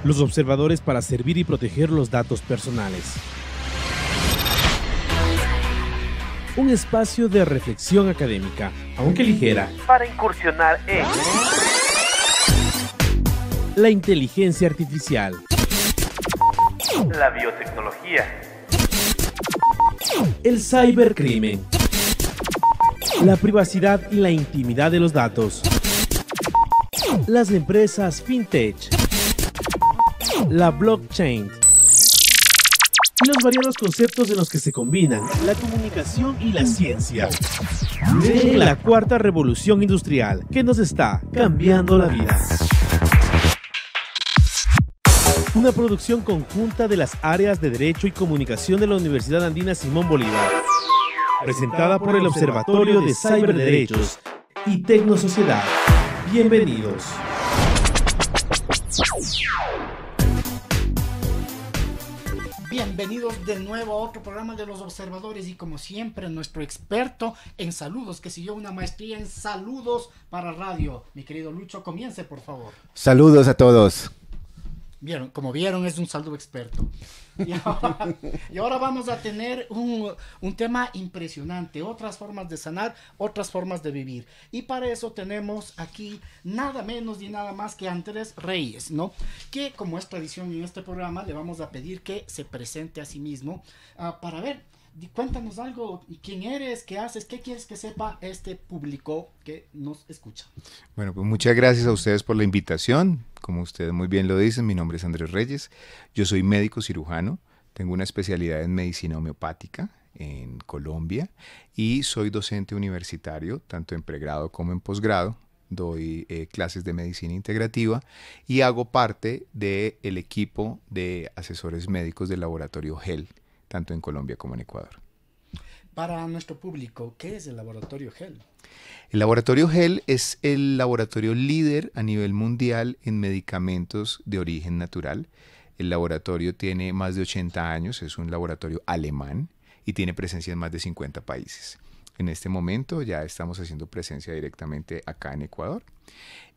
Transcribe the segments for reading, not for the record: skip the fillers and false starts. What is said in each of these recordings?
Los observadores para servir y proteger los datos personales. Un espacio de reflexión académica, aunque ligera, para incursionar en la inteligencia artificial, la biotecnología, el cibercrimen, la privacidad y la intimidad de los datos, las empresas fintech, la blockchain y los variados conceptos en los que se combinan la comunicación y la ciencia. En la cuarta revolución industrial que nos está cambiando la vida. Una producción conjunta de las áreas de Derecho y Comunicación de la Universidad Andina Simón Bolívar. Presentada por el Observatorio de Ciberderechos y Tecnosociedad. Bienvenidos. Bienvenidos de nuevo a otro programa de los observadores y como siempre nuestro experto en saludos que siguió una maestría en saludos para radio. Mi querido Lucho, comience por favor. Saludos a todos. Como vieron, es un saludo experto. Y ahora vamos a tener un tema impresionante, otras formas de sanar, otras formas de vivir. Y para eso tenemos aquí nada menos y nada más que Andrés Reyes, ¿no? Que como es tradición en este programa, le vamos a pedir que se presente a sí mismo para ver. Cuéntanos algo, quién eres, qué haces, qué quieres que sepa este público que nos escucha. Bueno, pues muchas gracias a ustedes por la invitación. Como ustedes muy bien lo dicen, mi nombre es Andrés Reyes. Yo soy médico cirujano, tengo una especialidad en medicina homeopática en Colombia y soy docente universitario, tanto en pregrado como en posgrado. Doy clases de medicina integrativa y hago parte del equipo de asesores médicos del laboratorio GEL, tanto en Colombia como en Ecuador. Para nuestro público, ¿qué es el laboratorio GEL? El laboratorio GEL es el laboratorio líder a nivel mundial en medicamentos de origen natural. El laboratorio tiene más de 80 años, es un laboratorio alemán y tiene presencia en más de 50 países. En este momento ya estamos haciendo presencia directamente acá en Ecuador.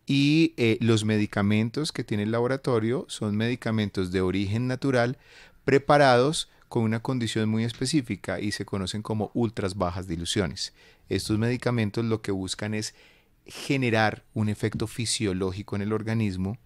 Y los medicamentos que tiene el laboratorio son medicamentos de origen natural preparados con una condición muy específica y se conocen como ultras bajas diluciones. Estos medicamentos lo que buscan es generar un efecto fisiológico en el organismo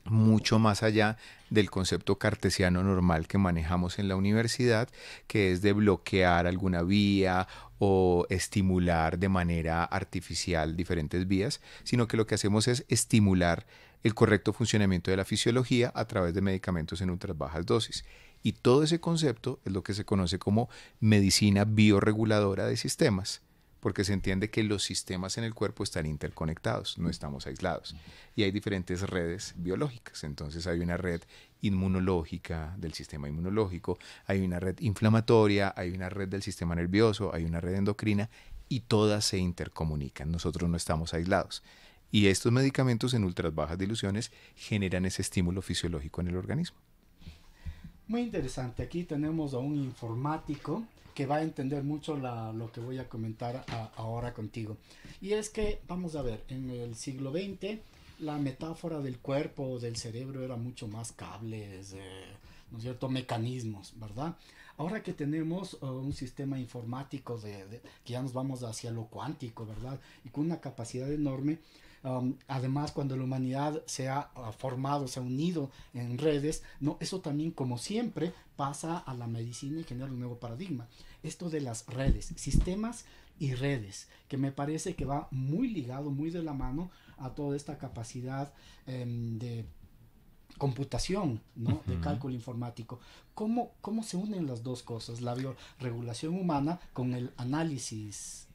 mucho más allá del concepto cartesiano normal que manejamos en la universidad, que es de bloquear alguna vía o estimular de manera artificial diferentes vías, sino que lo que hacemos es estimular el correcto funcionamiento de la fisiología a través de medicamentos en ultras bajas dosis. Y todo ese concepto es lo que se conoce como medicina biorreguladora de sistemas, porque se entiende que los sistemas en el cuerpo están interconectados, no estamos aislados. Y hay diferentes redes biológicas. Entonces hay una red inmunológica del sistema inmunológico, hay una red inflamatoria, hay una red del sistema nervioso, hay una red endocrina y todas se intercomunican. Nosotros no estamos aislados. Y estos medicamentos en ultras bajas diluciones generan ese estímulo fisiológico en el organismo. Muy interesante. Aquí tenemos a un informático que va a entender mucho lo que voy a comentar ahora contigo. Y es que, vamos a ver, en el siglo XX la metáfora del cuerpo o del cerebro era mucho más cables, ¿no es cierto?, mecanismos, ¿verdad? Ahora que tenemos un sistema informático que ya nos vamos hacia lo cuántico, ¿verdad? Y con una capacidad enorme. Además, cuando la humanidad se ha formado, se ha unido en redes, ¿no? Eso también, como siempre, pasa a la medicina y genera un nuevo paradigma. Esto de las redes, sistemas y redes, que me parece que va muy ligado, muy de la mano a toda esta capacidad de computación, ¿no? De cálculo informático. ¿Cómo se unen las dos cosas? La bioregulación humana con el análisis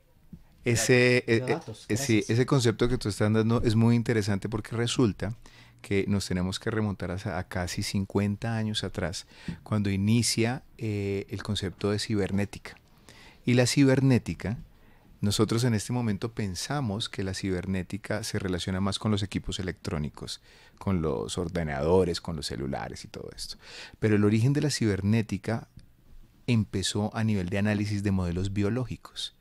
ese concepto que tú estás dando es muy interesante porque resulta que nos tenemos que remontar a casi 50 años atrás, cuando inicia el concepto de cibernética. Y la cibernética, nosotros en este momento pensamos que la cibernética se relaciona más con los equipos electrónicos, con los ordenadores, con los celulares y todo esto. Pero el origen de la cibernética empezó a nivel de análisis de modelos biológicos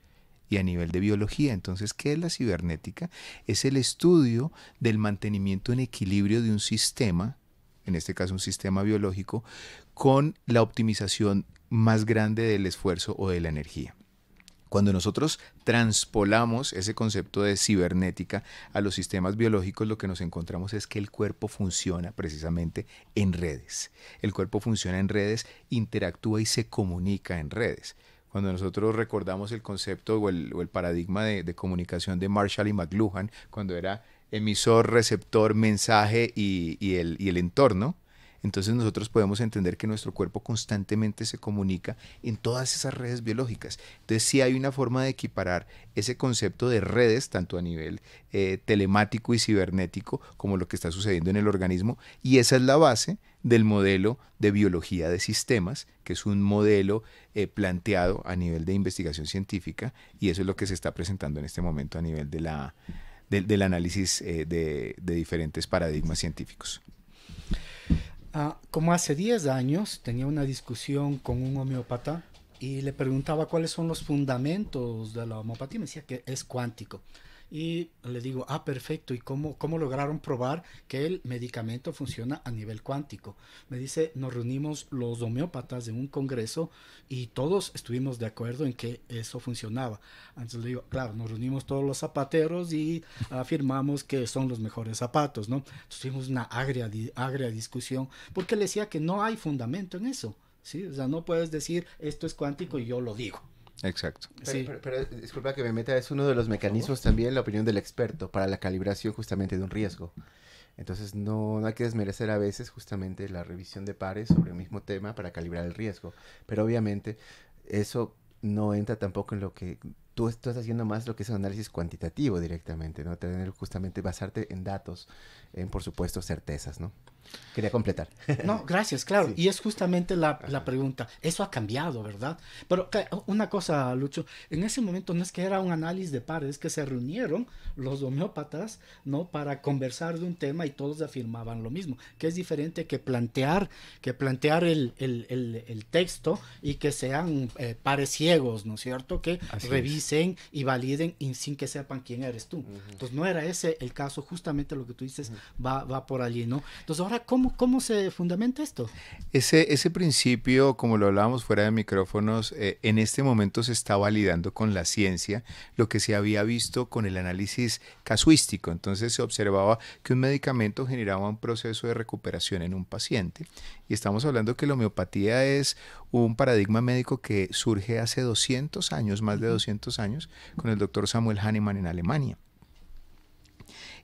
y a nivel de biología. Entonces, ¿qué es la cibernética? Es el estudio del mantenimiento en equilibrio de un sistema en este caso un sistema biológico, con la optimización más grande del esfuerzo o de la energía. Cuando nosotros transpolamos ese concepto de cibernética a los sistemas biológicos, lo que nos encontramos es que el cuerpo funciona precisamente en redes. El cuerpo funciona en redes, interactúa y se comunica en redes. Cuando nosotros recordamos el concepto o el paradigma de comunicación de Marshall y McLuhan, cuando era emisor, receptor, mensaje y el entorno, entonces nosotros podemos entender que nuestro cuerpo constantemente se comunica en todas esas redes biológicas. Entonces sí hay una forma de equiparar ese concepto de redes, tanto a nivel telemático y cibernético, como lo que está sucediendo en el organismo, y esa es la base del modelo de biología de sistemas, que es un modelo planteado a nivel de investigación científica, y eso es lo que se está presentando en este momento a nivel del análisis de diferentes paradigmas científicos. Como hace 10 años tenía una discusión con un homeópata y le preguntaba cuáles son los fundamentos de la homeopatía. Me decía que es cuántico. Y le digo, perfecto, ¿y cómo lograron probar que el medicamento funciona a nivel cuántico? Me dice, nos reunimos los homeópatas en un congreso y todos estuvimos de acuerdo en que eso funcionaba. Entonces le digo, claro, nos reunimos todos los zapateros y afirmamos que son los mejores zapatos, ¿no? Entonces tuvimos una agria discusión porque le decía que no hay fundamento en eso, ¿sí? O sea, no puedes decir esto es cuántico y yo lo digo. Exacto. Pero disculpa que me meta, es uno de los mecanismos también, la opinión del experto, para la calibración justamente de un riesgo. Entonces no hay que desmerecer a veces justamente la revisión de pares sobre el mismo tema para calibrar el riesgo. Pero obviamente eso no entra tampoco en lo que tú estás haciendo, más lo que es un análisis cuantitativo directamente, ¿no? Tener justamente, basarte en datos, en por supuesto certezas, ¿no? Quería completar. No, gracias, claro. Sí. Y es justamente la pregunta. Eso ha cambiado, ¿verdad? Pero una cosa, Lucho, en ese momento no es que era un análisis de pares, es que se reunieron los homeópatas, ¿no? Para conversar de un tema y todos afirmaban lo mismo, que es diferente que plantear el texto y que sean pares ciegos, ¿no es cierto? Que Así revisen y validen y sin que sepan quién eres tú. Entonces no era ese el caso, justamente lo que tú dices va por allí, ¿no? Entonces ahora, ¿cómo se fundamenta esto? Ese principio, como lo hablábamos fuera de micrófonos, en este momento se está validando con la ciencia lo que se había visto con el análisis casuístico. Entonces se observaba que un medicamento generaba un proceso de recuperación en un paciente. Y estamos hablando que la homeopatía es un paradigma médico que surge hace 200 años, más de 200 años, con el doctor Samuel Hahnemann en Alemania.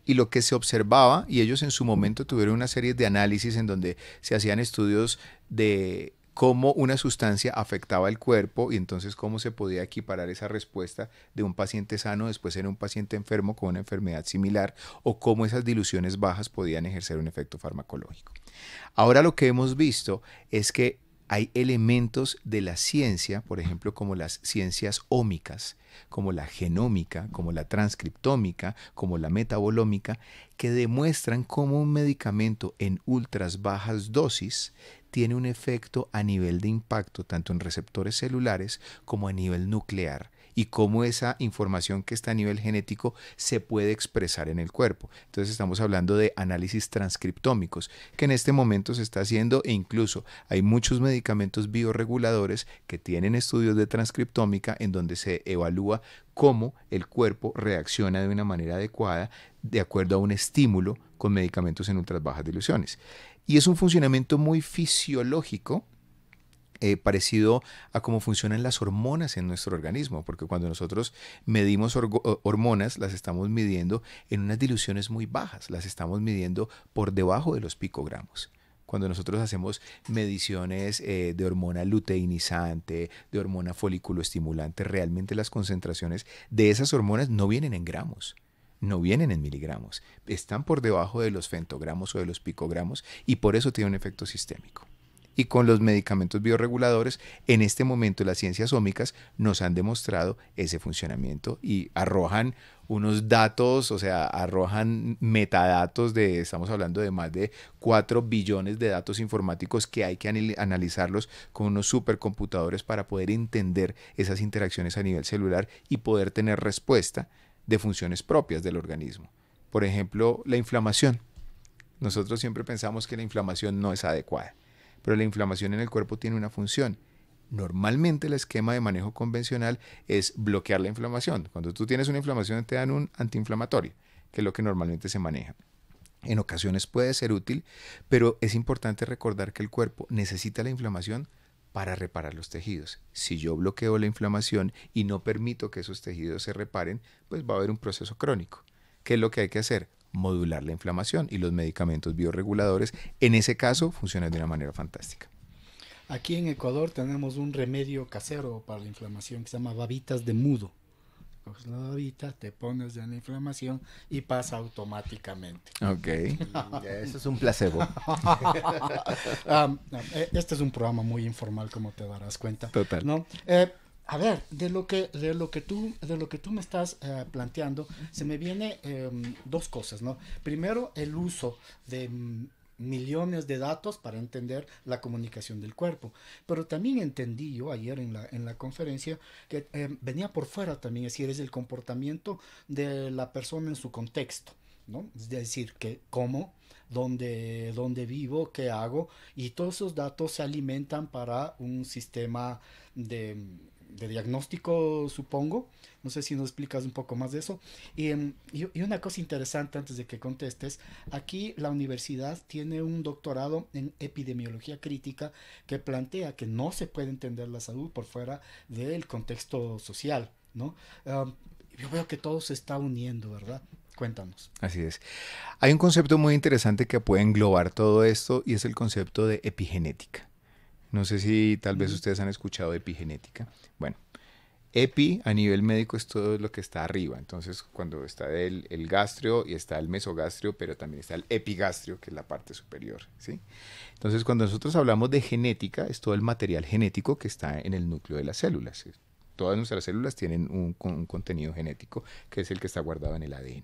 Y lo que se observaba, y ellos en su momento tuvieron una serie de análisis en donde se hacían estudios de cómo una sustancia afectaba el cuerpo y entonces cómo se podía equiparar esa respuesta de un paciente sano después en un paciente enfermo con una enfermedad similar, o cómo esas diluciones bajas podían ejercer un efecto farmacológico. Ahora lo que hemos visto es que hay elementos de la ciencia, por ejemplo, como las ciencias ómicas, como la genómica, como la transcriptómica, como la metabolómica, que demuestran cómo un medicamento en ultras bajas dosis tiene un efecto a nivel de impacto, tanto en receptores celulares como a nivel nuclear, y cómo esa información que está a nivel genético se puede expresar en el cuerpo. Entonces estamos hablando de análisis transcriptómicos, que en este momento se está haciendo, e incluso hay muchos medicamentos bioreguladores que tienen estudios de transcriptómica en donde se evalúa cómo el cuerpo reacciona de una manera adecuada de acuerdo a un estímulo con medicamentos en ultras bajas diluciones. Y es un funcionamiento muy fisiológico, parecido a cómo funcionan las hormonas en nuestro organismo, porque cuando nosotros medimos hormonas, las estamos midiendo en unas diluciones muy bajas, las estamos midiendo por debajo de los picogramos. Cuando nosotros hacemos mediciones de hormona luteinizante, de hormona folículo estimulante, realmente las concentraciones de esas hormonas no vienen en gramos, no vienen en miligramos, están por debajo de los femtogramos o de los picogramos, y por eso tiene un efecto sistémico. Y con los medicamentos bioreguladores, en este momento las ciencias ómicas nos han demostrado ese funcionamiento y arrojan unos datos, o sea, arrojan metadatos estamos hablando de más de 4 billones de datos informáticos que hay que analizarlos con unos supercomputadores para poder entender esas interacciones a nivel celular y poder tener respuesta de funciones propias del organismo. Por ejemplo, la inflamación. Nosotros siempre pensamos que la inflamación no es adecuada, pero la inflamación en el cuerpo tiene una función. Normalmente el esquema de manejo convencional es bloquear la inflamación. Cuando tú tienes una inflamación te dan un antiinflamatorio, que es lo que normalmente se maneja. En ocasiones puede ser útil, pero es importante recordar que el cuerpo necesita la inflamación para reparar los tejidos. Si yo bloqueo la inflamación y no permito que esos tejidos se reparen, pues va a haber un proceso crónico. ¿Qué es lo que hay que hacer? Modular la inflamación, y los medicamentos bioreguladores en ese caso funcionan de una manera fantástica. Aquí en Ecuador tenemos un remedio casero para la inflamación que se llama babitas de mudo. Coges la babita, te pones en la inflamación y pasa automáticamente. Ok. Eso es un placebo. Este es un programa muy informal, como te darás cuenta. Total. ¿No? A ver, de lo que tú me estás planteando, se me viene dos cosas, ¿no? Primero, el uso de millones de datos para entender la comunicación del cuerpo, pero también entendí yo ayer en la conferencia que venía por fuera también, es decir, es el comportamiento de la persona en su contexto, ¿no? Es decir, que cómo, dónde vivo, qué hago, y todos esos datos se alimentan para un sistema de diagnóstico, supongo. No sé si nos explicas un poco más de eso. Y una cosa interesante antes de que contestes, aquí la universidad tiene un doctorado en epidemiología crítica que plantea que no se puede entender la salud por fuera del contexto social, ¿no? Yo veo que todo se está uniendo, ¿verdad? Cuéntanos. Así es. Hay un concepto muy interesante que puede englobar todo esto y es el concepto de epigenética. No sé si tal vez ustedes han escuchado de epigenética. Bueno, epi a nivel médico es todo lo que está arriba. Entonces, cuando está el gastrio y está el mesogastrio, pero también está el epigastrio, que es la parte superior, ¿sí? Entonces, cuando nosotros hablamos de genética, es todo el material genético que está en el núcleo de las células. Todas nuestras células tienen un contenido genético, que es el que está guardado en el ADN.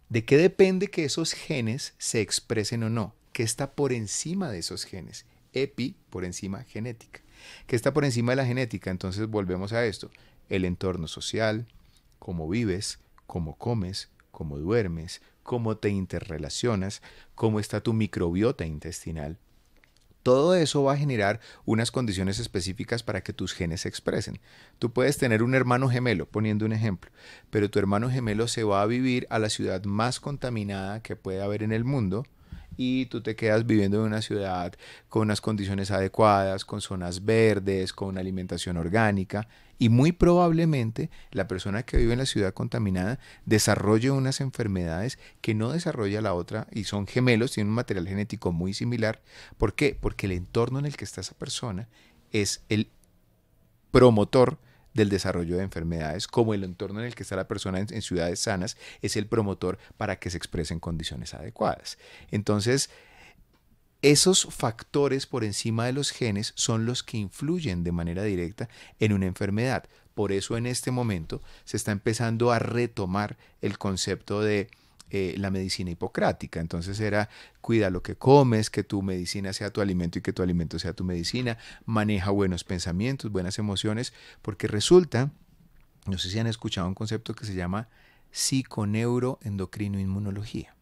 ¿De qué depende que esos genes se expresen o no? ¿Qué está por encima de esos genes? Epi, por encima, genética. ¿Qué está por encima de la genética? Entonces volvemos a esto. El entorno social, cómo vives, cómo comes, cómo duermes, cómo te interrelacionas, cómo está tu microbiota intestinal. Todo eso va a generar unas condiciones específicas para que tus genes se expresen. Tú puedes tener un hermano gemelo, poniendo un ejemplo, pero tu hermano gemelo se va a vivir a la ciudad más contaminada que puede haber en el mundo, y tú te quedas viviendo en una ciudad con unas condiciones adecuadas, con zonas verdes, con una alimentación orgánica, y muy probablemente la persona que vive en la ciudad contaminada desarrolle unas enfermedades que no desarrolla la otra, y son gemelos, tienen un material genético muy similar. ¿Por qué? Porque el entorno en el que está esa persona es el promotor del desarrollo de enfermedades, como el entorno en el que está la persona en ciudades sanas es el promotor para que se expresen condiciones adecuadas. Entonces, esos factores por encima de los genes son los que influyen de manera directa en una enfermedad. Por eso en este momento se está empezando a retomar el concepto de la medicina hipocrática. Entonces era: cuida lo que comes, que tu medicina sea tu alimento y que tu alimento sea tu medicina, maneja buenos pensamientos, buenas emociones, porque resulta, no sé si han escuchado un concepto que se llama psiconeuroendocrinoinmunología.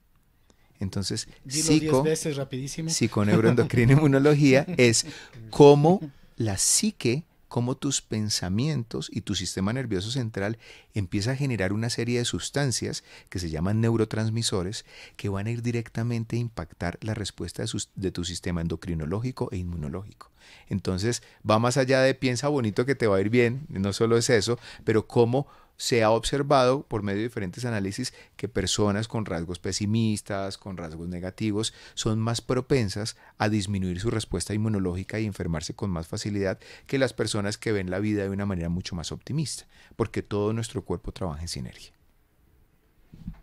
Entonces, Dilo 10 veces rapidísimo. Psiconeuroendocrinoinmunología es cómo la psique, cómo tus pensamientos y tu sistema nervioso central empieza a generar una serie de sustancias que se llaman neurotransmisores, que van a ir directamente a impactar la respuesta de tu sistema endocrinológico e inmunológico. Entonces va más allá de piensa bonito que te va a ir bien, no solo es eso, pero cómo se ha observado por medio de diferentes análisis que personas con rasgos pesimistas, con rasgos negativos, son más propensas a disminuir su respuesta inmunológica y enfermarse con más facilidad que las personas que ven la vida de una manera mucho más optimista, porque todo nuestro cuerpo trabaja en sinergia.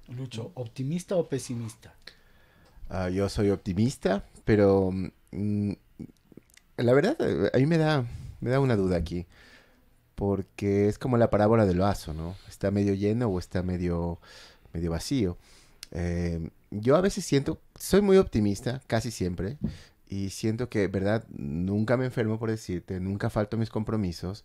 Lucho, ¿optimista o pesimista? Yo soy optimista, pero la verdad a mí me da una duda aquí. Porque es como la parábola del vaso, ¿no? Está medio lleno o está medio vacío. Yo a veces soy muy optimista, casi siempre, y siento que, ¿verdad? Nunca me enfermo, por decirte, nunca falto a mis compromisos,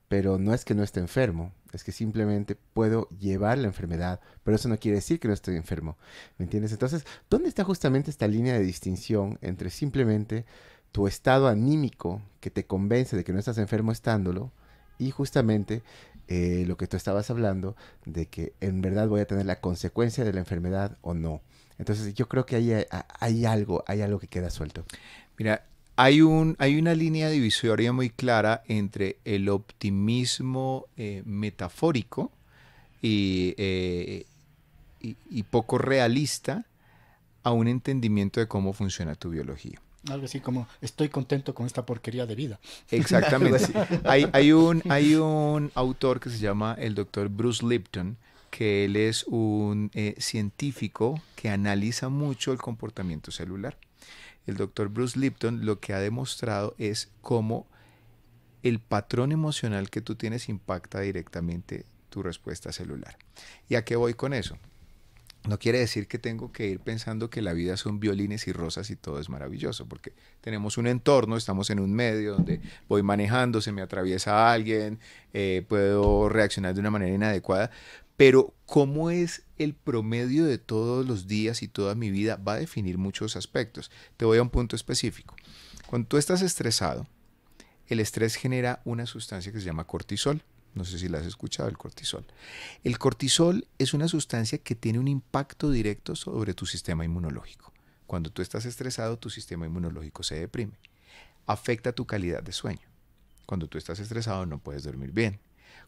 pero no es que no esté enfermo, es que simplemente puedo llevar la enfermedad, pero eso no quiere decir que no estoy enfermo, ¿me entiendes? Entonces, ¿dónde está justamente esta línea de distinción entre simplemente tu estado anímico que te convence de que no estás enfermo estándolo y justamente lo que tú estabas hablando de que en verdad voy a tener la consecuencia de la enfermedad o no? Entonces, yo creo que hay algo que queda suelto. Mira, hay una línea divisoria muy clara entre el optimismo metafórico y poco realista a un entendimiento de cómo funciona tu biología. Algo así como, estoy contento con esta porquería de vida. Exactamente. Hay un autor que se llama el doctor Bruce Lipton, que él es un científico que analiza mucho el comportamiento celular. El doctor Bruce Lipton lo que ha demostrado es cómo el patrón emocional que tú tienes impacta directamente tu respuesta celular. ¿Y a qué voy con eso? No quiere decir que tengo que ir pensando que la vida son violines y rosas y todo es maravilloso, porque tenemos un entorno, estamos en un medio donde voy manejando, se me atraviesa alguien, puedo reaccionar de una manera inadecuada, pero cómo es el promedio de todos los días y toda mi vida va a definir muchos aspectos. Te voy a un punto específico. Cuando tú estás estresado, el estrés genera una sustancia que se llama cortisol. No sé si la has escuchado, el cortisol. El cortisol es una sustancia que tiene un impacto directo sobre tu sistema inmunológico. Cuando tú estás estresado, tu sistema inmunológico se deprime. Afecta tu calidad de sueño. Cuando tú estás estresado, no puedes dormir bien.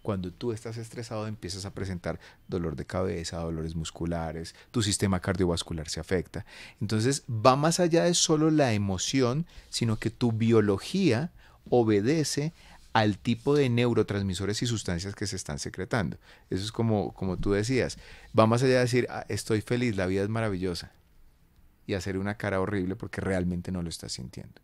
Cuando tú estás estresado, empiezas a presentar dolor de cabeza, dolores musculares, tu sistema cardiovascular se afecta. Entonces, va más allá de solo la emoción, sino que tu biología obedece al tipo de neurotransmisores y sustancias que se están secretando. Eso es como tú decías, va más allá de decir, estoy feliz, la vida es maravillosa, y hacer una cara horrible porque realmente no lo estás sintiendo.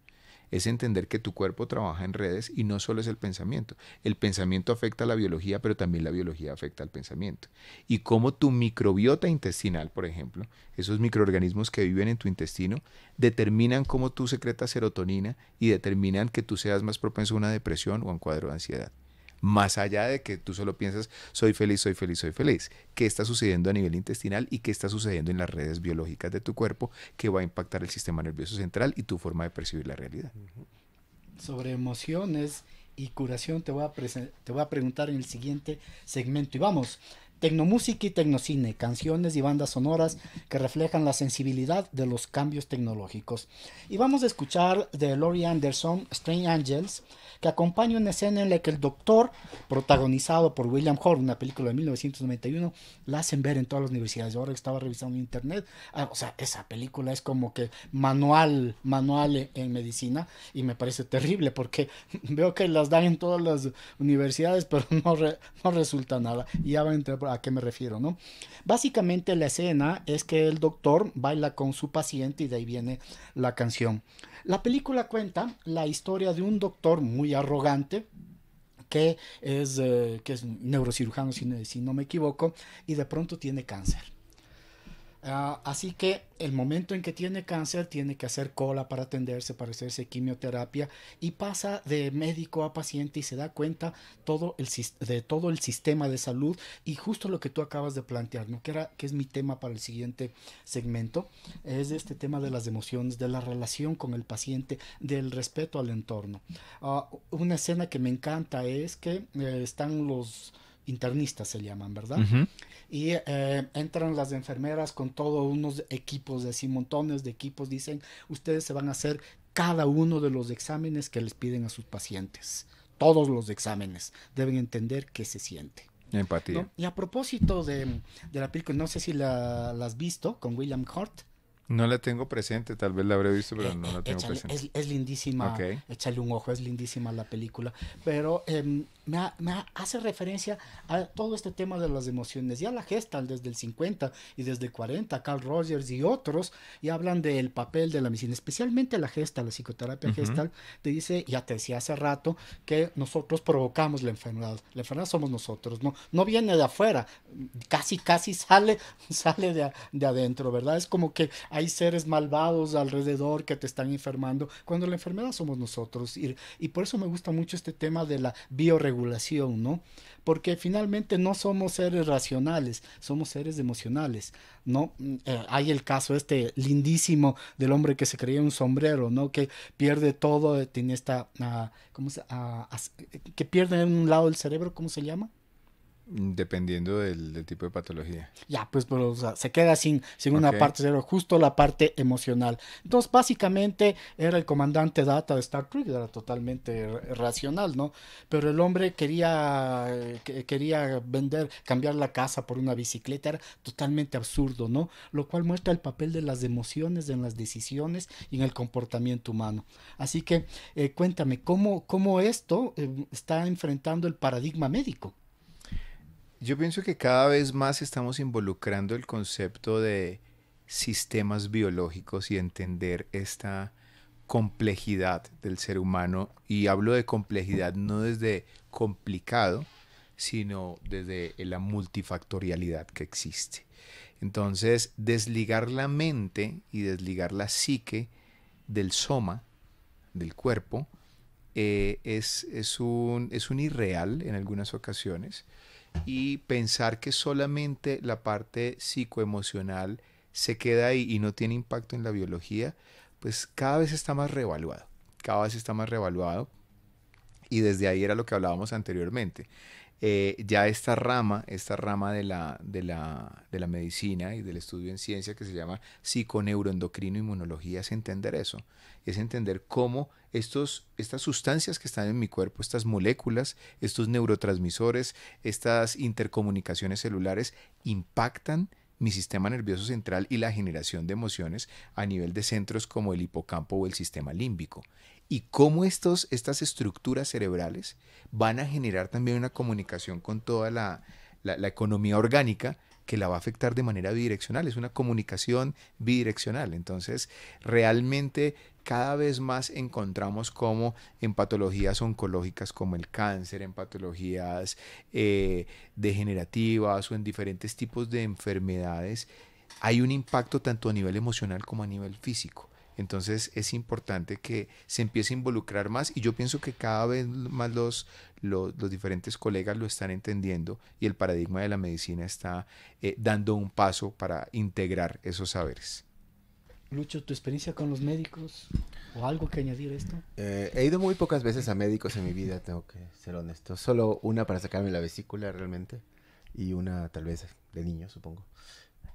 Es entender que tu cuerpo trabaja en redes y no solo es el pensamiento. El pensamiento afecta a la biología, pero también la biología afecta al pensamiento. Y cómo tu microbiota intestinal, por ejemplo, esos microorganismos que viven en tu intestino, determinan cómo tú secretas serotonina y determinan que tú seas más propenso a una depresión o a un cuadro de ansiedad. Más allá de que tú solo piensas, soy feliz, soy feliz, soy feliz. ¿Qué está sucediendo a nivel intestinal y qué está sucediendo en las redes biológicas de tu cuerpo que va a impactar el sistema nervioso central y tu forma de percibir la realidad? Sobre emociones y curación te voy a preguntar en el siguiente segmento. Y vamos, tecnomúsica y tecnocine, canciones y bandas sonoras que reflejan la sensibilidad de los cambios tecnológicos. Y vamos a escuchar de Laurie Anderson, Strange Angels, que acompaña una escena en la que el doctor, protagonizado por William Hurt, una película de 1991, la hacen ver en todas las universidades. Ahora estaba revisando internet, o sea, esa película es como que manual en medicina, y me parece terrible porque veo que las dan en todas las universidades, pero no resulta nada. Y ya van a entender a qué me refiero, ¿no? Básicamente la escena es que el doctor baila con su paciente y de ahí viene la canción. La película cuenta la historia de un doctor muy arrogante que es neurocirujano, si no me equivoco, y de pronto tiene cáncer. Así que el momento en que tiene cáncer tiene que hacer cola para atenderse, para hacerse quimioterapia, y pasa de médico a paciente y se da cuenta de todo el sistema de salud, y justo lo que tú acabas de plantear, ¿no? que es mi tema para el siguiente segmento, es este tema de las emociones, de la relación con el paciente, del respeto al entorno. Una escena que me encanta es que están los internistas, se llaman, ¿verdad? Uh-huh. Y entran las enfermeras con todos unos equipos, así montones de equipos, dicen, ustedes se van a hacer cada uno de los exámenes que les piden a sus pacientes. Todos los exámenes. Deben entender qué se siente. Empatía. ¿No? Y a propósito de la película, no sé si la has visto, con William Hurt. No la tengo presente, tal vez la habré visto, pero no la tengo presente. Es lindísima, Okay. Échale un ojo, es lindísima la película, pero me hace referencia a todo este tema de las emociones. Ya la Gestalt desde el 50 y desde el 40, Carl Rogers y otros, y hablan del papel de la medicina, especialmente la Gestalt, la psicoterapia Uh-huh. Gestalt, te dice, ya te decía hace rato, que nosotros provocamos la enfermedad somos nosotros, no viene de afuera, casi sale de adentro, ¿verdad? Es como que hay seres malvados alrededor que te están enfermando, cuando la enfermedad somos nosotros, y por eso me gusta mucho este tema de la bioregulación regulación, ¿no? Porque finalmente no somos seres racionales, somos seres emocionales, ¿no? Hay el caso este lindísimo del hombre que se creía un sombrero, ¿no? Que pierde todo, tiene esta, que pierde en un lado del cerebro, ¿cómo se llama? Dependiendo del tipo de patología. Ya, pues, pero, o sea, se queda sin una Ok. parte cerebro, justo la parte emocional. Entonces, básicamente, era el comandante Data de Star Trek, era totalmente racional, ¿no? Pero el hombre quería vender, cambiar la casa por una bicicleta, era totalmente absurdo, ¿no? Lo cual muestra el papel de las emociones en las decisiones y en el comportamiento humano. Así que, cuéntame, ¿cómo esto está enfrentando el paradigma médico? Yo pienso que cada vez más estamos involucrando el concepto de sistemas biológicos y entender esta complejidad del ser humano. Y hablo de complejidad no desde complicado, sino desde la multifactorialidad que existe. Entonces, desligar la mente y desligar la psique del soma, del cuerpo, es un irreal en algunas ocasiones, y pensar que solamente la parte psicoemocional se queda ahí y no tiene impacto en la biología, pues cada vez está más revaluado, cada vez está más revaluado, y desde ahí era lo que hablábamos anteriormente. Ya esta rama de la medicina y del estudio en ciencia que se llama psiconeuroendocrino inmunología, es entender eso, es entender cómo estas sustancias que están en mi cuerpo, estas moléculas, estos neurotransmisores, estas intercomunicaciones celulares impactan mi sistema nervioso central y la generación de emociones a nivel de centros como el hipocampo o el sistema límbico. Y cómo estas estructuras cerebrales van a generar también una comunicación con toda la economía orgánica que la va a afectar de manera bidireccional. Es una comunicación bidireccional. Entonces, realmente cada vez más encontramos cómo en patologías oncológicas como el cáncer, en patologías degenerativas o en diferentes tipos de enfermedades, hay un impacto tanto a nivel emocional como a nivel físico. Entonces es importante que se empiece a involucrar más, y yo pienso que cada vez más los diferentes colegas lo están entendiendo, y el paradigma de la medicina está dando un paso para integrar esos saberes. Lucho, ¿tu experiencia con los médicos o algo que añadir a esto? He ido muy pocas veces a médicos en mi vida, tengo que ser honesto. Solo una para sacarme la vesícula realmente, y una tal vez de niño, supongo.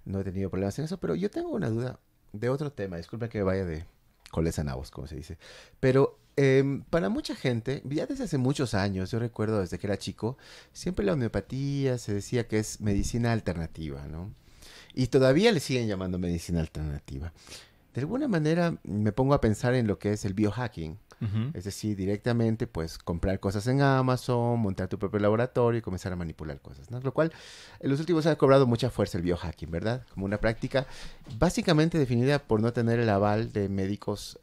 No he tenido problemas en eso, pero yo tengo una duda de otro tema. Disculpa que vaya de coles a nabos, como se dice. Pero para mucha gente, ya desde hace muchos años, yo recuerdo desde que era chico, siempre la homeopatía se decía que es medicina alternativa, ¿no? Y todavía le siguen llamando medicina alternativa. De alguna manera me pongo a pensar en lo que es el biohacking. Es decir, directamente pues comprar cosas en Amazon, montar tu propio laboratorio y comenzar a manipular cosas, ¿no? Lo cual en los últimos años ha cobrado mucha fuerza el biohacking, ¿verdad? Como una práctica básicamente definida por no tener el aval de médicos,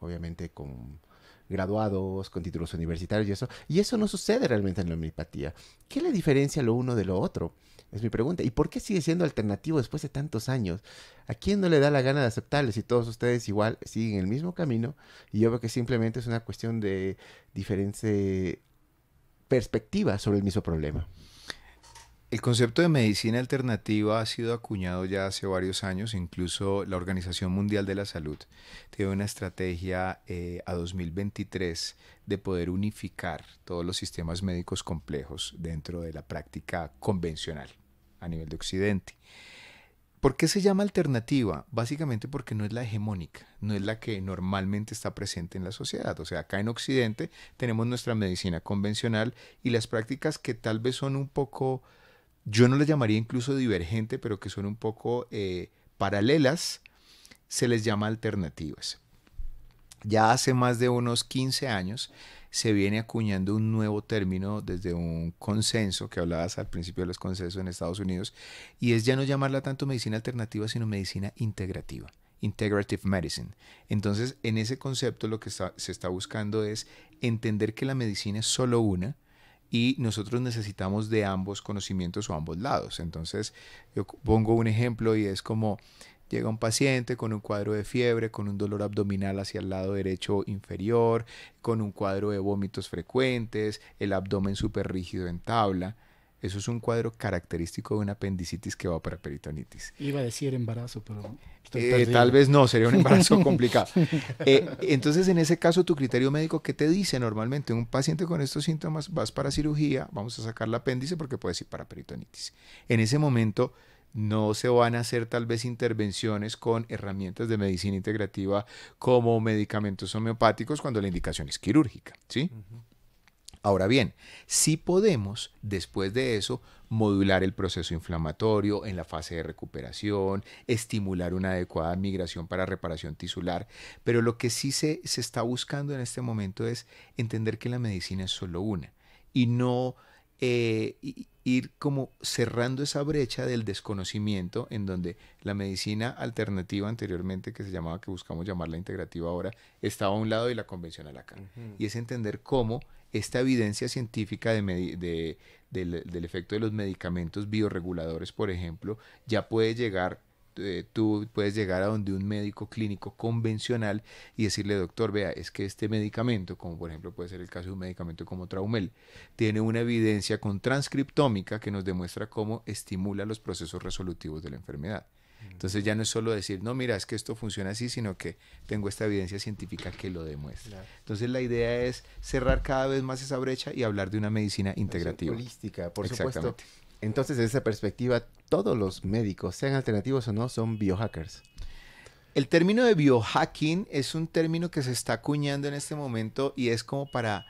obviamente con graduados, con títulos universitarios y eso. Y eso no sucede realmente en la homeopatía. ¿Qué le diferencia lo uno de lo otro? Es mi pregunta. ¿Y por qué sigue siendo alternativo después de tantos años? ¿A quién no le da la gana de aceptarle si todos ustedes igual siguen el mismo camino? Y yo veo que simplemente es una cuestión de diferente perspectiva sobre el mismo problema. El concepto de medicina alternativa ha sido acuñado ya hace varios años. Incluso la Organización Mundial de la Salud tiene una estrategia a 2023 de poder unificar todos los sistemas médicos complejos dentro de la práctica convencional a nivel de Occidente. ¿Por qué se llama alternativa? Básicamente porque no es la hegemónica, no es la que normalmente está presente en la sociedad. O sea, acá en Occidente tenemos nuestra medicina convencional y las prácticas que tal vez son un poco, yo no les llamaría incluso divergente, pero que son un poco paralelas, se les llama alternativas. Ya hace más de unos 15 años se viene acuñando un nuevo término desde un consenso que hablabas al principio de los consensos en Estados Unidos, y es ya no llamarla tanto medicina alternativa, sino medicina integrativa, integrative medicine. Entonces, en ese concepto lo que se está buscando es entender que la medicina es solo una, y nosotros necesitamos de ambos conocimientos o ambos lados. Entonces, yo pongo un ejemplo y es como Llega un paciente con un cuadro de fiebre, con un dolor abdominal hacia el lado derecho inferior, con un cuadro de vómitos frecuentes, el abdomen súper rígido en tabla. Eso es un cuadro característico de una apendicitis que va para peritonitis. Iba a decir embarazo, pero tal vez no, sería un embarazo complicado. Entonces, en ese caso, tu criterio médico, ¿qué te dice normalmente? Un paciente con estos síntomas, vas para cirugía, vamos a sacar el apéndice porque puedes ir para peritonitis. En ese momento no se van a hacer tal vez intervenciones con herramientas de medicina integrativa como medicamentos homeopáticos cuando la indicación es quirúrgica, ¿sí? Ahora bien, sí podemos, después de eso, modular el proceso inflamatorio en la fase de recuperación, estimular una adecuada migración para reparación tisular, pero lo que sí se está buscando en este momento es entender que la medicina es solo una y no ir como cerrando esa brecha del desconocimiento en donde la medicina alternativa anteriormente, que se llamaba, que buscamos llamarla integrativa ahora, estaba a un lado y la convencional acá. Y es entender cómo esta evidencia científica del efecto de los medicamentos bioreguladores, por ejemplo, ya puede llegar, tú puedes llegar a donde un médico clínico convencional y decirle, doctor, vea, es que este medicamento, como por ejemplo puede ser el caso de un medicamento como Traumel, tiene una evidencia con transcriptómica que nos demuestra cómo estimula los procesos resolutivos de la enfermedad. Entonces ya no es solo decir, no, mira, es que esto funciona así, sino que tengo esta evidencia científica que lo demuestra. Claro. Entonces la idea es cerrar cada vez más esa brecha y hablar de una medicina integrativa. Holística, por supuesto. Entonces, desde esa perspectiva, todos los médicos, sean alternativos o no, son biohackers. El término de biohacking es un término que se está acuñando en este momento y es como para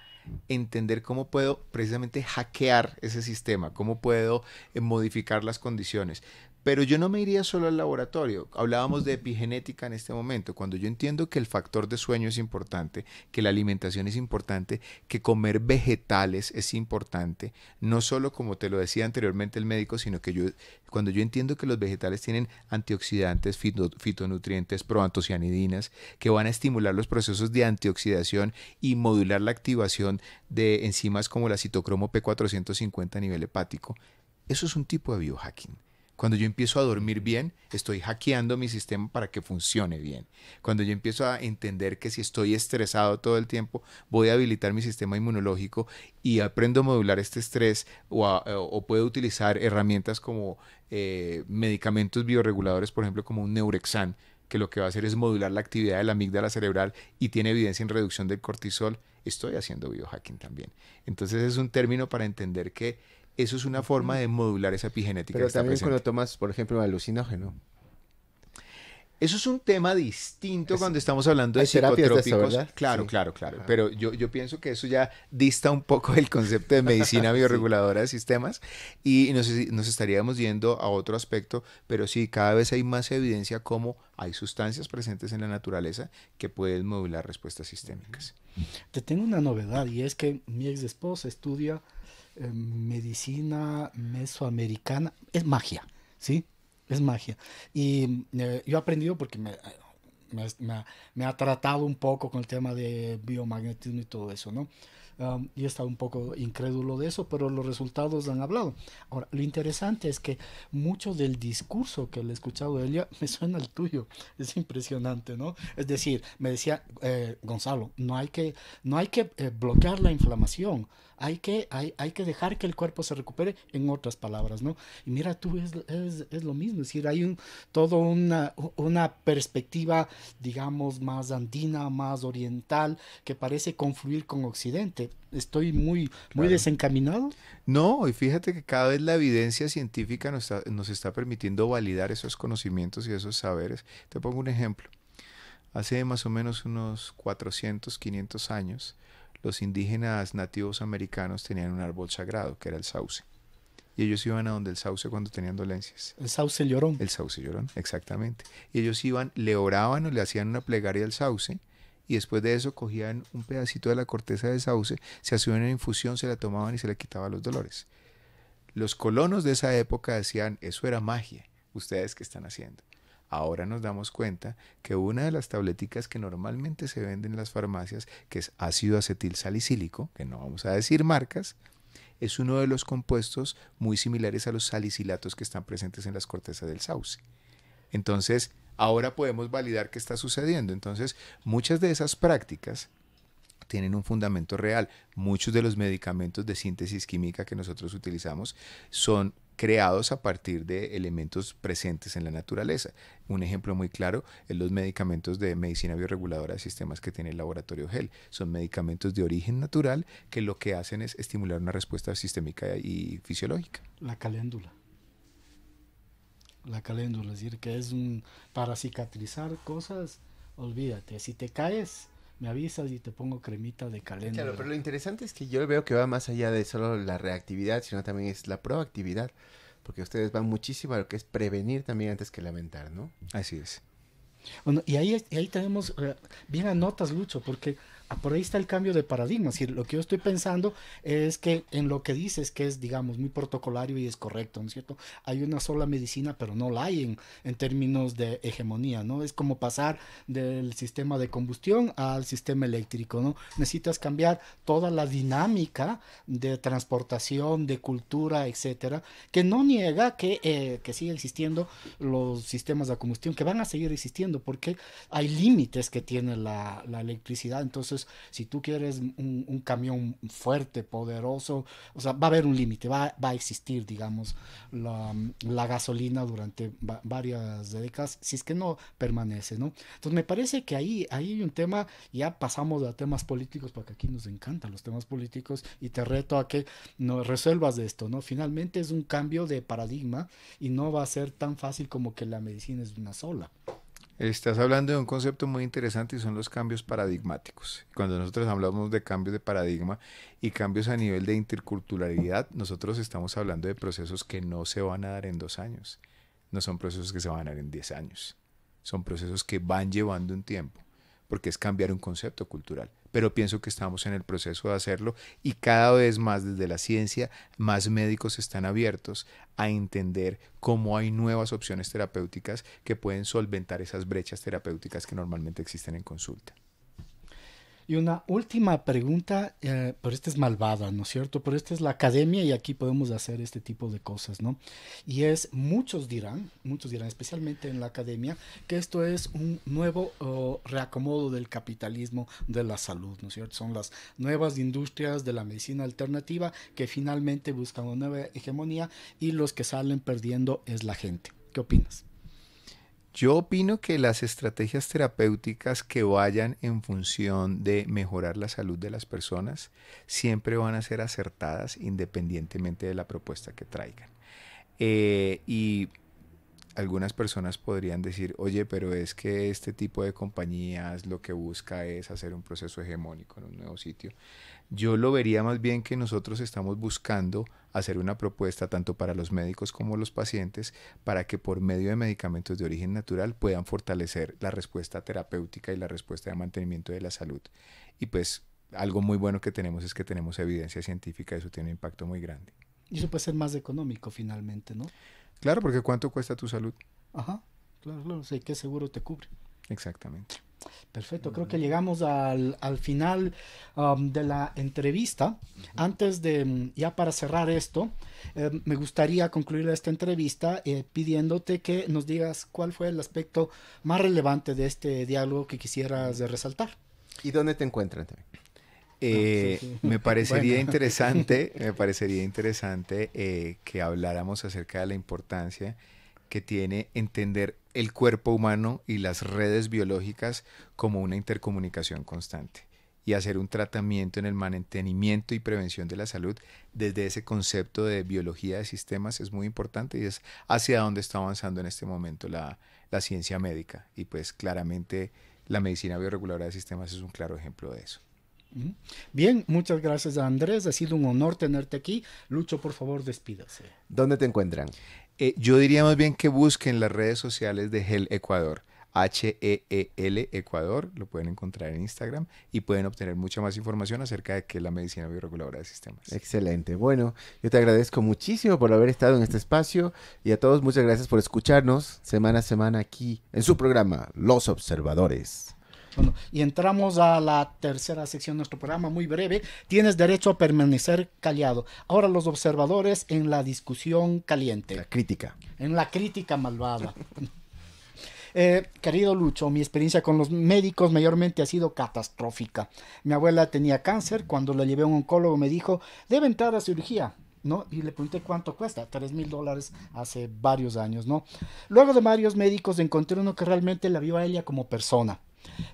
entender cómo puedo precisamente hackear ese sistema, cómo puedo modificar las condiciones. Pero yo no me iría solo al laboratorio. Hablábamos de epigenética en este momento. Cuando yo entiendo que el factor de sueño es importante, que la alimentación es importante, que comer vegetales es importante, no solo como te lo decía anteriormente el médico, sino que cuando yo entiendo que los vegetales tienen antioxidantes, fitonutrientes, proantocianidinas, que van a estimular los procesos de antioxidación y modular la activación de enzimas como la citocromo P450 a nivel hepático, eso es un tipo de biohacking. Cuando yo empiezo a dormir bien, estoy hackeando mi sistema para que funcione bien. Cuando yo empiezo a entender que si estoy estresado todo el tiempo, voy a habilitar mi sistema inmunológico y aprendo a modular este estrés o puedo utilizar herramientas como medicamentos bioreguladores, por ejemplo, como un Neurexan, que lo que va a hacer es modular la actividad de la amígdala cerebral y tiene evidencia en reducción del cortisol, estoy haciendo biohacking también. Entonces es un término para entender que eso es una forma de modular esa epigenética. Pero también cuando tomas, por ejemplo, alucinógeno. Eso es un tema distinto cuando estamos hablando de psicotrópicos. De eso, ¿verdad? Claro, sí. Claro. Ajá. Pero yo pienso que eso ya dista un poco del concepto de medicina bioreguladora de sistemas y nos estaríamos yendo a otro aspecto, pero sí, cada vez hay más evidencia cómo hay sustancias presentes en la naturaleza que pueden modular respuestas sistémicas. Te tengo una novedad y es que mi ex esposa estudia medicina mesoamericana, es magia, ¿sí? Es magia. Y yo he aprendido porque me ha tratado un poco con el tema de biomagnetismo y todo eso, ¿no? Y he estado un poco incrédulo de eso, pero los resultados han hablado. Ahora, lo interesante es que mucho del discurso que le he escuchado de ella me suena al tuyo. Es impresionante, ¿no? Es decir, me decía Gonzalo, no hay que bloquear la inflamación. Hay que dejar que el cuerpo se recupere, en otras palabras, ¿no? Y mira, tú es lo mismo, es decir, hay toda una perspectiva, digamos, más andina, más oriental, que parece confluir con Occidente. ¿Estoy muy desencaminado? No, y fíjate que cada vez la evidencia científica nos está permitiendo validar esos conocimientos y esos saberes. Te pongo un ejemplo. Hace más o menos unos 400, 500 años, los indígenas nativos americanos tenían un árbol sagrado, que era el sauce. Y ellos iban a donde el sauce cuando tenían dolencias. El sauce llorón. El sauce llorón, exactamente. Y ellos iban, le oraban o le hacían una plegaria al sauce, y después de eso cogían un pedacito de la corteza del sauce, se hacían una infusión, se la tomaban y se le quitaba los dolores. Los colonos de esa época decían, eso era magia, ¿ustedes qué están haciendo? Ahora nos damos cuenta que una de las tableticas que normalmente se venden en las farmacias, que es ácido acetil salicílico, que no vamos a decir marcas, es uno de los compuestos muy similares a los salicilatos que están presentes en las cortezas del sauce. Entonces, Ahora podemos validar qué está sucediendo. Entonces, muchas de esas prácticas tienen un fundamento real. Muchos de los medicamentos de síntesis química que nosotros utilizamos son creados a partir de elementos presentes en la naturaleza. Un ejemplo muy claro es los medicamentos de medicina bioreguladora de sistemas que tiene el laboratorio GEL. Son medicamentos de origen natural que lo que hacen es estimular una respuesta sistémica y fisiológica. La caléndula. La caléndula, es decir, que es para cicatrizar cosas, olvídate, si te caes, me avisas y te pongo cremita de caléndula. Claro, pero lo interesante es que yo veo que va más allá de solo la reactividad, sino también es la proactividad, porque ustedes van muchísimo a lo que es prevenir también antes que lamentar, ¿no? Así es. Bueno, y ahí tenemos, bien anotas, Lucho, porque por ahí está el cambio de paradigma. Es decir, lo que yo estoy pensando es que en lo que dices, que es, digamos, muy protocolario y es correcto, ¿no es cierto? Hay una sola medicina, pero no la hay en términos de hegemonía, ¿no? Es como pasar del sistema de combustión al sistema eléctrico, ¿no? Necesitas cambiar toda la dinámica de transportación, de cultura, etcétera, que no niega que sigue existiendo los sistemas de combustión, que van a seguir existiendo, porque hay límites que tiene la electricidad. Entonces, si tú quieres un camión fuerte, poderoso, o sea, va a haber un límite, va a existir, digamos, la gasolina durante varias décadas, si es que no permanece, ¿no? Entonces, me parece que ahí hay un tema, ya pasamos a temas políticos, porque aquí nos encantan los temas políticos, y te reto a que nos resuelvas de esto, ¿no? Finalmente es un cambio de paradigma y no va a ser tan fácil como que la medicina es una sola. Estás hablando de un concepto muy interesante y son los cambios paradigmáticos. Cuando nosotros hablamos de cambios de paradigma y cambios a nivel de interculturalidad, nosotros estamos hablando de procesos que no se van a dar en 2 años. No son procesos que se van a dar en 10 años. Son procesos que van llevando un tiempo, porque es cambiar un concepto cultural. Pero pienso que estamos en el proceso de hacerlo y cada vez más desde la ciencia, más médicos están abiertos a entender cómo hay nuevas opciones terapéuticas que pueden solventar esas brechas terapéuticas que normalmente existen en consulta. Y una última pregunta, pero esta es malvada, ¿no es cierto? Pero esta es la academia y aquí podemos hacer este tipo de cosas, ¿no? Y muchos dirán, especialmente en la academia, que esto es un nuevo reacomodo del capitalismo de la salud, ¿no es cierto? Son las nuevas industrias de la medicina alternativa que finalmente buscan una nueva hegemonía y los que salen perdiendo es la gente. ¿Qué opinas? Yo opino que las estrategias terapéuticas que vayan en función de mejorar la salud de las personas siempre van a ser acertadas independientemente de la propuesta que traigan. Y algunas personas podrían decir, oye, pero es que este tipo de compañías lo que busca es hacer un proceso hegemónico en un nuevo sitio. Yo lo vería más bien que nosotros estamos buscando hacer una propuesta tanto para los médicos como los pacientes para que por medio de medicamentos de origen natural puedan fortalecer la respuesta terapéutica y la respuesta de mantenimiento de la salud. Y pues algo muy bueno que tenemos es que tenemos evidencia científica, eso tiene un impacto muy grande. Y eso puede ser más económico finalmente, ¿no? Claro, porque ¿cuánto cuesta tu salud? Ajá, claro, sí, que seguro te cubre. Exactamente. Perfecto, creo que llegamos al final de la entrevista. Antes de, ya para cerrar esto, me gustaría concluir esta entrevista pidiéndote que nos digas cuál fue el aspecto más relevante de este diálogo que quisieras resaltar. ¿Y dónde te encuentran también? Sí. Me parecería Bueno. interesante que habláramos acerca de la importancia que tiene entender el cuerpo humano y las redes biológicas como una intercomunicación constante y hacer un tratamiento en el mantenimiento y prevención de la salud desde ese concepto de biología de sistemas es muy importante y es hacia donde está avanzando en este momento la ciencia médica y pues claramente la medicina bioreguladora de sistemas es un claro ejemplo de eso. Bien, muchas gracias a Andrés, ha sido un honor tenerte aquí. Lucho, por favor, despídase. ¿Dónde te encuentran? Yo diría más bien que busquen las redes sociales de GEL Ecuador, HEEL Ecuador, lo pueden encontrar en Instagram y pueden obtener mucha más información acerca de qué es la medicina bioreguladora de sistemas. Excelente. Bueno, yo te agradezco muchísimo por haber estado en este espacio y a todos muchas gracias por escucharnos semana a semana aquí en su programa Los Observadores. Bueno, y entramos a la tercera sección de nuestro programa, muy breve. Tienes derecho a permanecer callado. Ahora los observadores en la discusión caliente. La crítica. En la crítica malvada. Querido Lucho, mi experiencia con los médicos mayormente ha sido catastrófica. Mi abuela tenía cáncer, cuando la llevé a un oncólogo me dijo, debe entrar a cirugía, ¿no? Y le pregunté cuánto cuesta, $3,000 hace varios años, ¿no? Luego de varios médicos encontré uno que realmente la vio a ella como persona.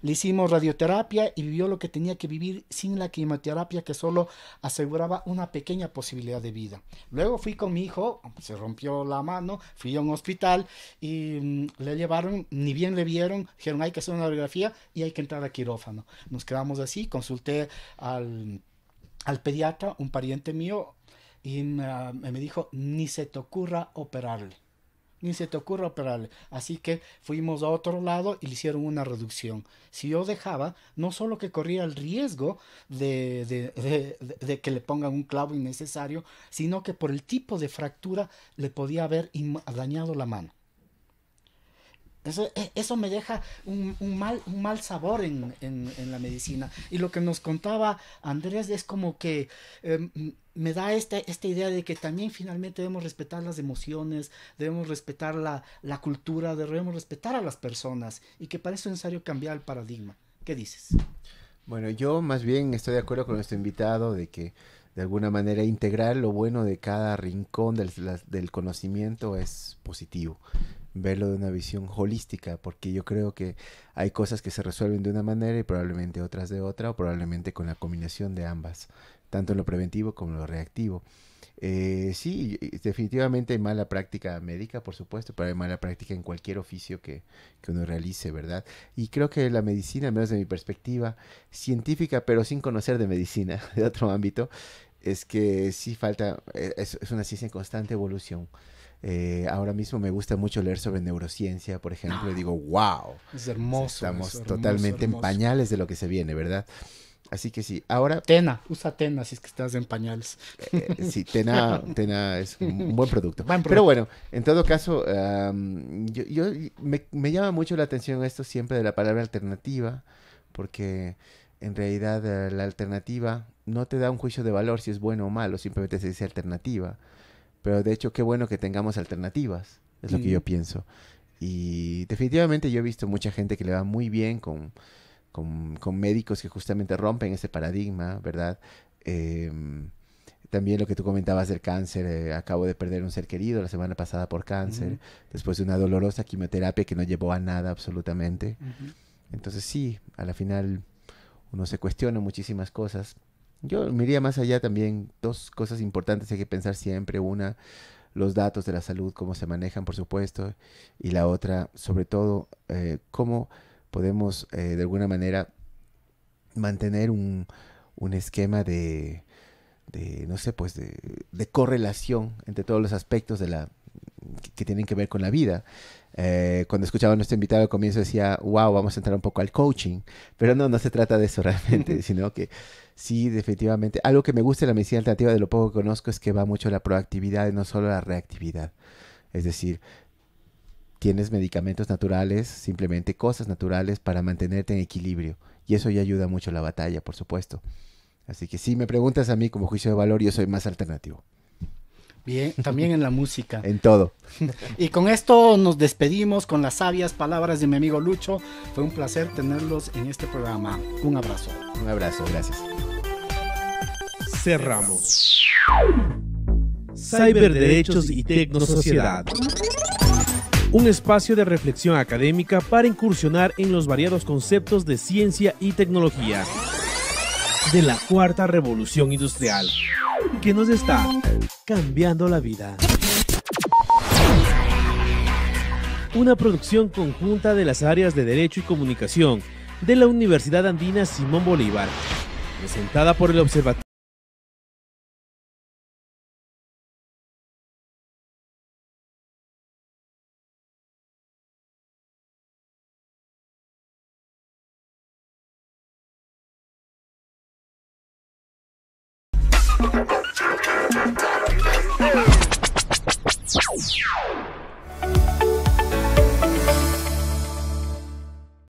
Le hicimos radioterapia y vivió lo que tenía que vivir sin la quimioterapia, que solo aseguraba una pequeña posibilidad de vida. Luego fui con mi hijo, se rompió la mano, fui a un hospital y le llevaron, ni bien le vieron, dijeron hay que hacer una radiografía y hay que entrar a quirófano. Nos quedamos así, consulté al pediatra, un pariente mío, y me dijo, ni se te ocurra operarle. Ni se te ocurra operarle. Así que fuimos a otro lado y le hicieron una reducción. Si yo dejaba, no solo que corría el riesgo de que le pongan un clavo innecesario, sino que por el tipo de fractura le podía haber dañado la mano. Eso me deja un mal sabor en la medicina. Y lo que nos contaba Andrés es como que me da esta idea de que también finalmente debemos respetar las emociones, debemos respetar la cultura, debemos respetar a las personas, y que para eso es necesario cambiar el paradigma. ¿Qué dices? Bueno, yo más bien estoy de acuerdo con nuestro invitado de que de alguna manera integrar lo bueno de cada rincón del conocimiento es positivo. Verlo de una visión holística, porque yo creo que hay cosas que se resuelven de una manera y probablemente otras de otra, o probablemente con la combinación de ambas, tanto en lo preventivo como en lo reactivo. Sí, definitivamente hay mala práctica médica, por supuesto, pero hay mala práctica en cualquier oficio que uno realice, ¿verdad? Y creo que la medicina, al menos de mi perspectiva científica, pero sin conocer de medicina, de otro ámbito, es que sí falta, es una ciencia en constante evolución. Ahora mismo me gusta mucho leer sobre neurociencia, por ejemplo, y digo, wow, es hermoso. Estamos hermoso, totalmente hermoso. en pañales de lo que se viene, ¿verdad? Así que sí, ahora... Usa Tena si es que estás en pañales. Sí, Tena es un buen producto. Buen producto. Pero bueno, en todo caso, me llama mucho la atención esto siempre de la palabra alternativa, porque en realidad la alternativa no te da un juicio de valor si es bueno o malo, simplemente se dice alternativa. Pero de hecho, qué bueno que tengamos alternativas, es lo que yo pienso. Y definitivamente yo he visto mucha gente que le va muy bien con médicos que justamente rompen ese paradigma, ¿verdad? También lo que tú comentabas del cáncer, acabo de perder un ser querido la semana pasada por cáncer, después de una dolorosa quimioterapia que no llevó a nada absolutamente. Entonces sí, a la final uno se cuestiona muchísimas cosas. Yo me iría más allá también, dos cosas importantes hay que pensar siempre. Una, los datos de la salud, cómo se manejan, por supuesto. Y la otra, sobre todo, cómo podemos, de alguna manera, mantener un esquema de no sé, pues, de correlación entre todos los aspectos que tienen que ver con la vida. Cuando escuchaba a nuestro invitado al comienzo decía, wow, vamos a entrar un poco al coaching, pero no se trata de eso realmente, sino que sí, definitivamente, algo que me gusta de la medicina alternativa de lo poco que conozco es que va mucho a la proactividad y no solo a la reactividad. Es decir, tienes medicamentos naturales, simplemente cosas naturales para mantenerte en equilibrio, y eso ya ayuda mucho a la batalla, por supuesto. Así que si me preguntas a mí como juicio de valor, yo soy más alternativo. Bien, también en la música. En todo. Y con esto nos despedimos con las sabias palabras de mi amigo Lucho. Fue un placer tenerlos en este programa. Un abrazo. Un abrazo, gracias. Cerramos. Cyberderechos y Tecnosociedad. Un espacio de reflexión académica para incursionar en los variados conceptos de ciencia y tecnología de la cuarta revolución industrial, que nos está cambiando la vida. Una producción conjunta de las áreas de Derecho y Comunicación de la Universidad Andina Simón Bolívar, presentada por el Observatorio.